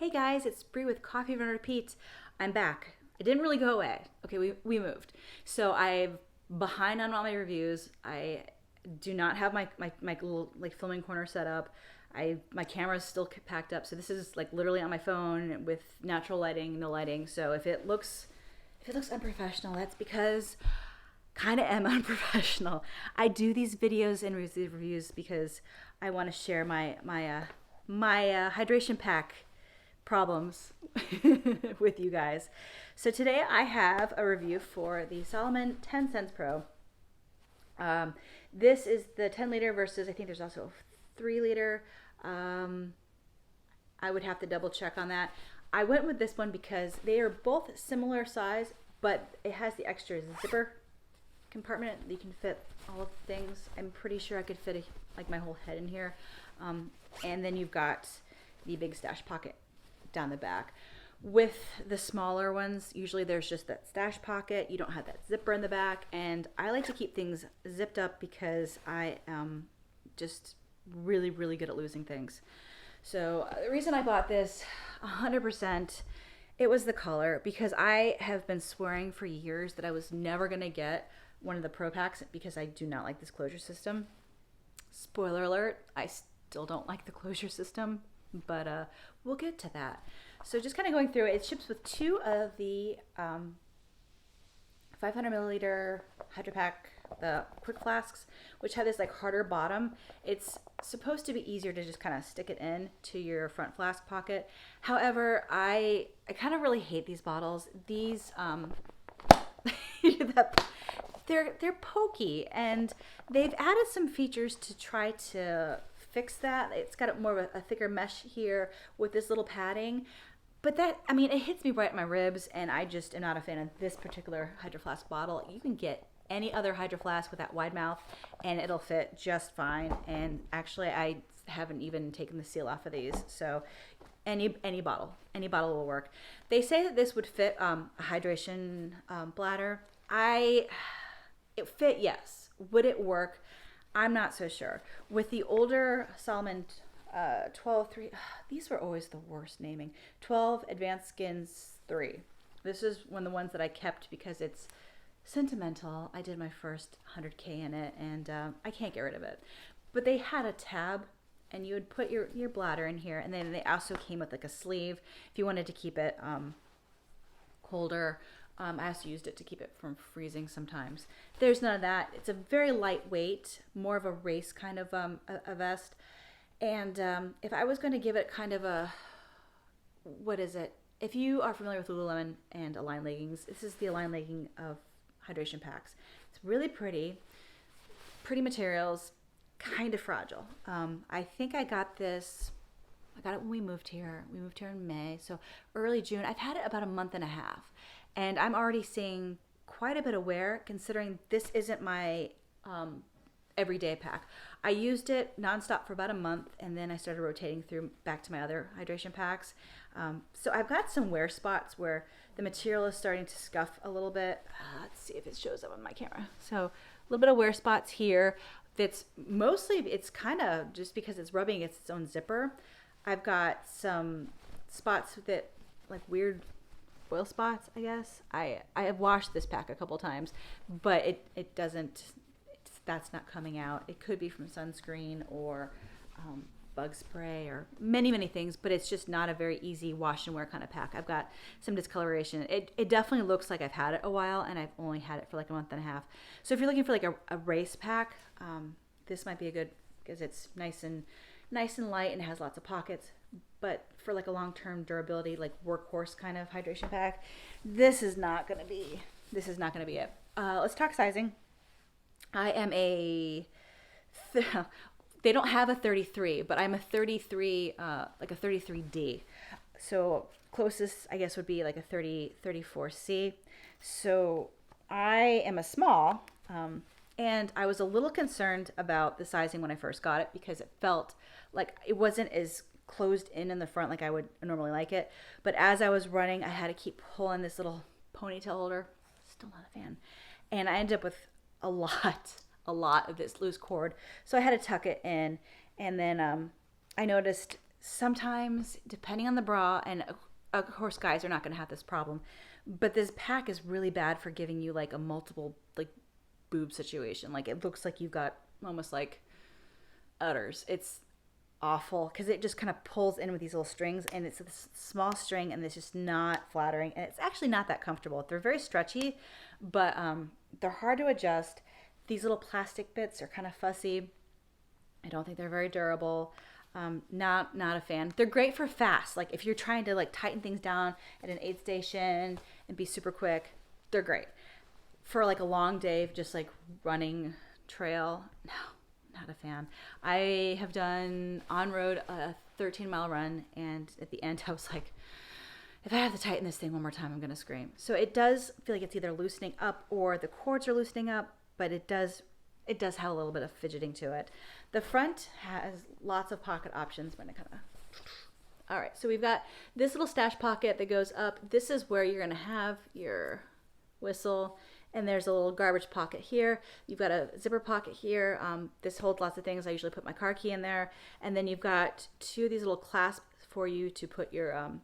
Hey guys, it's Bree with Coffee Run Repeat. I'm back. I didn't really go away. Okay, we moved. So I'm behind on all my reviews. I do not have my little like filming corner set up. My camera's still packed up. So this is like literally on my phone with natural lighting, no lighting. So if it looks unprofessional, that's because kind of am unprofessional. I do these videos and reviews because I want to share my hydration pack problems with you guys. So today I have a review for the Salomon 10 Cents Pro. This is the 10 liter versus I think there's also a 3 liter. I would have to double check on that. I went with this one because they are both similar size, but it has the extra zipper compartment. You can fit all of the things. I'm pretty sure I could fit like my whole head in here. And then you've got the big stash pocket down the back. With the smaller ones, usually there's just that stash pocket. You don't have that zipper in the back. And I like to keep things zipped up because I am just really, really good at losing things. So the reason I bought this 100%, it was the color, because I have been swearing for years that I was never going to get one of the Pro Packs because I do not like this closure system. Spoiler alert, I still don't like the closure system, but we'll get to that. So just kind of going through it, it ships with 2 of the 500 milliliter Hydro Pack, the quick flasks, which have this like harder bottom. It's supposed to be easier to just kind of stick it in to your front flask pocket. However, I kind of really hate these bottles. These they're pokey, and they've added some features to try to fix that. It's got more of a thicker mesh here with this little padding. But that, I mean, it hits me right in my ribs, and I just am not a fan of this particular Hydro Flask bottle. You can get any other Hydro Flask with that wide mouth, and it'll fit just fine. And actually, I haven't even taken the seal off of these. So any bottle will work. They say that this would fit a hydration bladder. It fit, yes. Would it work? I'm not so sure. With the older Salomon 12-3, these were always the worst naming. 12 Advanced Skins 3. This is one of the ones that I kept because it's sentimental. I did my first 100K in it, and I can't get rid of it. But they had a tab, and you would put your bladder in here, and then they also came with like a sleeve if you wanted to keep it colder. I also used it to keep it from freezing sometimes. There's none of that. It's a very lightweight, more of a race kind of a vest. And if I was going to give it kind of a, what is it? If you are familiar with Lululemon and Align leggings, this is the Align legging of hydration packs. It's really pretty materials, kind of fragile. I think I got it when we moved here. We moved here in May, so early June. I've had it about a month and a half. And I'm already seeing quite a bit of wear, considering this isn't my everyday pack. I used it nonstop for about a month, and then I started rotating through back to my other hydration packs. So I've got some wear spots where the material is starting to scuff a little bit. Let's see if it shows up on my camera. So a little bit of wear spots here. It's kind of just because it's rubbing against its own zipper. I've got some spots that like weird oil spots, I guess. I have washed this pack a couple times, but it doesn't, that's not coming out. It could be from sunscreen or bug spray or many things, but it's just not a very easy wash and wear kind of pack. I've got some discoloration. It definitely looks like I've had it a while, and I've only had it for like a month and a half. So if you're looking for like a race pack, this might be a good, because it's nice and light and has lots of pockets. But for like a long-term durability, like workhorse kind of hydration pack, this is not going to be it. Let's talk sizing. I am they don't have a 33, but I'm a 33, like a 33D. So closest, I guess, would be like a 34C. So I am a small, and I was a little concerned about the sizing when I first got it because it felt like it wasn't as closed in the front like I would normally like it. But as I was running, I had to keep pulling this little ponytail holder. Still not a fan. And I ended up with a lot of this loose cord. So I had to tuck it in. And then I noticed sometimes, depending on the bra, and of course guys are not going to have this problem, but this pack is really bad for giving you like a multiple like boob situation. Like it looks like you've got almost like udders. It's awful because it just kind of pulls in with these little strings, and it's a small string, and it's just not flattering, and it's actually not that comfortable. They're very stretchy, but they're hard to adjust. These little plastic bits are kind of fussy. I don't think they're very durable. Not a fan. They're great for fast, like if you're trying to like tighten things down at an aid station and be super quick. They're great for like a long day of just like running trail. No, not a fan. I have done on road a 13-mile run, and at the end I was like, if I have to tighten this thing one more time, I'm gonna scream. So it does feel like it's either loosening up or the cords are loosening up, but it does have a little bit of fidgeting to it. The front has lots of pocket options. When it kind of, all right, so we've got this little stash pocket that goes up. This is where you're gonna have your whistle, and there's a little garbage pocket here. You've got a zipper pocket here. This holds lots of things. I usually put my car key in there, and then you've got two of these little clasps for you to put your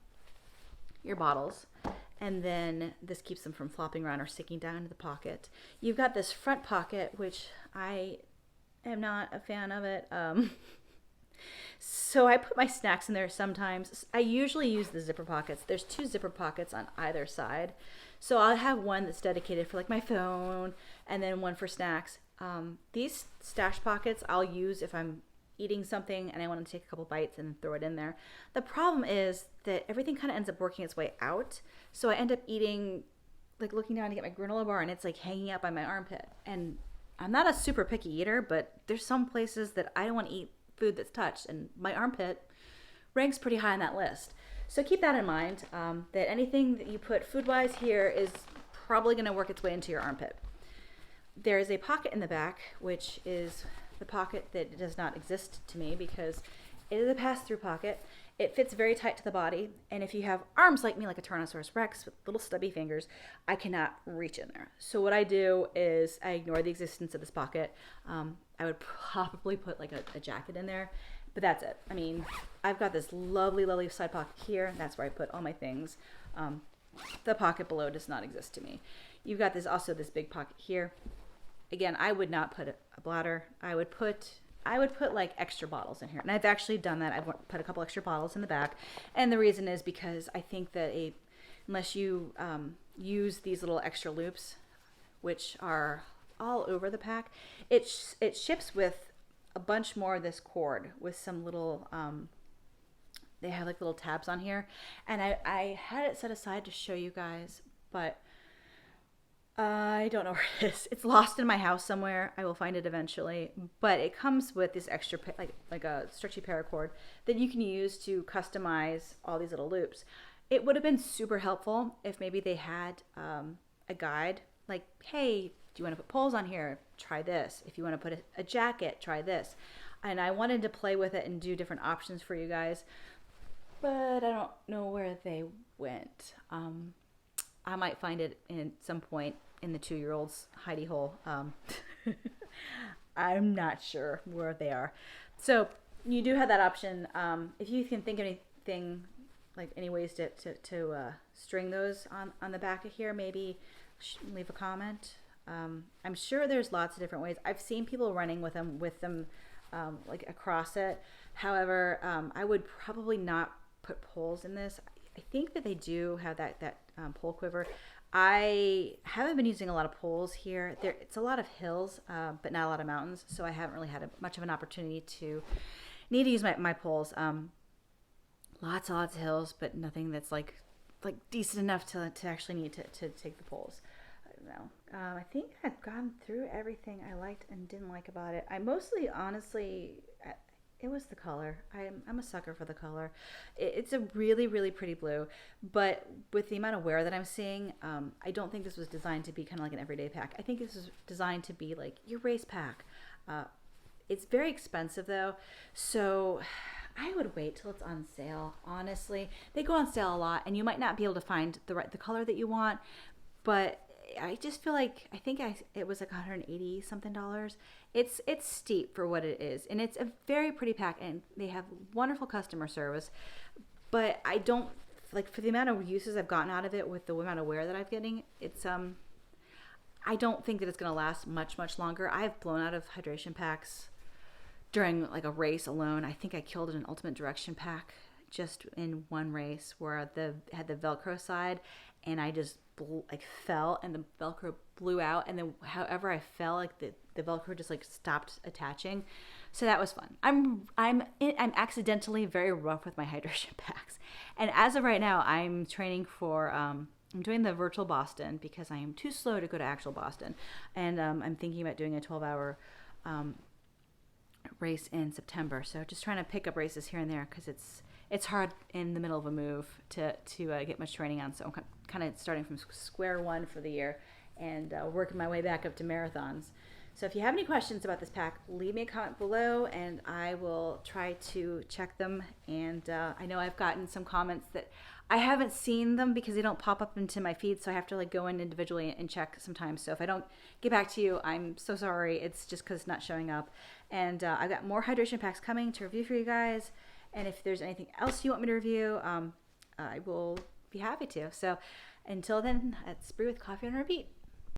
bottles. And then this keeps them from flopping around or sticking down into the pocket. You've got this front pocket, which I am not a fan of it. So I put my snacks in there sometimes. I usually use the zipper pockets. There's two zipper pockets on either side. So I'll have one that's dedicated for like my phone, and then one for snacks. These stash pockets I'll use if I'm eating something and I want to take a couple bites and throw it in there. The problem is that everything kind of ends up working its way out. So I end up eating, like looking down to get my granola bar, and it's like hanging out by my armpit. And I'm not a super picky eater, but there's some places that I don't want to eat food that's touched, and my armpit ranks pretty high on that list. So keep that in mind, that anything that you put food-wise here is probably going to work its way into your armpit. There is a pocket in the back, which is the pocket that does not exist to me because it is a pass-through pocket. It fits very tight to the body, and if you have arms like me, like a Tyrannosaurus Rex with little stubby fingers, I cannot reach in there. So what I do is I ignore the existence of this pocket. I would probably put like a jacket in there, but that's it. I mean, I've got this lovely, lovely side pocket here. That's where I put all my things. The pocket below does not exist to me. You've got this big pocket here. Again, I would not put a bladder. I would put like extra bottles in here. And I've actually done that. I've put a couple extra bottles in the back. And the reason is because I think that unless you use these little extra loops, which are all over the pack, it ships with a bunch more of this cord with some little, they have like little tabs on here. And I had it set aside to show you guys, but I don't know where it is. It's lost in my house somewhere. I will find it eventually. But it comes with this extra, like a stretchy paracord that you can use to customize all these little loops. It would have been super helpful if maybe they had a guide, like, hey, do you want to put poles on here? Try this. If you want to put a jacket, try this. And I wanted to play with it and do different options for you guys, but I don't know where they went. I might find it in some point in the 2-year-old's hidey hole. I'm not sure where they are. So you do have that option. If you can think of anything, like any ways to string those on the back of here, maybe leave a comment. I'm sure there's lots of different ways. I've seen people running with them like across it. However, I would probably not put poles in this. I think that they do have that pole quiver. I haven't been using a lot of poles here. It's a lot of hills, but not a lot of mountains, so I haven't really had much of an opportunity to need to use my poles. Lots and lots of hills, but nothing that's like decent enough to actually need to take the poles. I don't know. I think I've gone through everything I liked and didn't like about it. I mostly, honestly, it was the color. I'm a sucker for the color. It's a really, really pretty blue, but with the amount of wear that I'm seeing, I don't think this was designed to be kind of like an everyday pack. I think this is designed to be like your race pack. It's very expensive though, so I would wait till it's on sale. Honestly, they go on sale a lot, and you might not be able to find the color that you want, but I just feel like it was like 180 something dollars. It's steep for what it is, and it's a very pretty pack, and they have wonderful customer service. But I don't like, for the amount of uses I've gotten out of it with the amount of wear that I'm getting. It's I don't think that it's going to last much longer. I've blown out of hydration packs during like a race alone. I think I killed an Ultimate Direction pack just in one race where had the Velcro side, and I just fell, and the Velcro blew out, and then however I fell, like the Velcro just like stopped attaching. So that was fun. I'm accidentally very rough with my hydration packs, and as of right now, I'm training for I'm doing the virtual Boston because I am too slow to go to actual Boston, and I'm thinking about doing a 12-hour race in September. So just trying to pick up races here and there because it's hard in the middle of a move to get much training on. So I'm kind of starting from square one for the year and working my way back up to marathons. So if you have any questions about this pack, leave me a comment below and I will try to check them. And I know I've gotten some comments that I haven't seen them because they don't pop up into my feed. So I have to like go in individually and check sometimes. So if I don't get back to you, I'm so sorry. It's just because it's not showing up. And I've got more hydration packs coming to review for you guys. And if there's anything else you want me to review, I will be happy to. So until then, let's brew with coffee and repeat.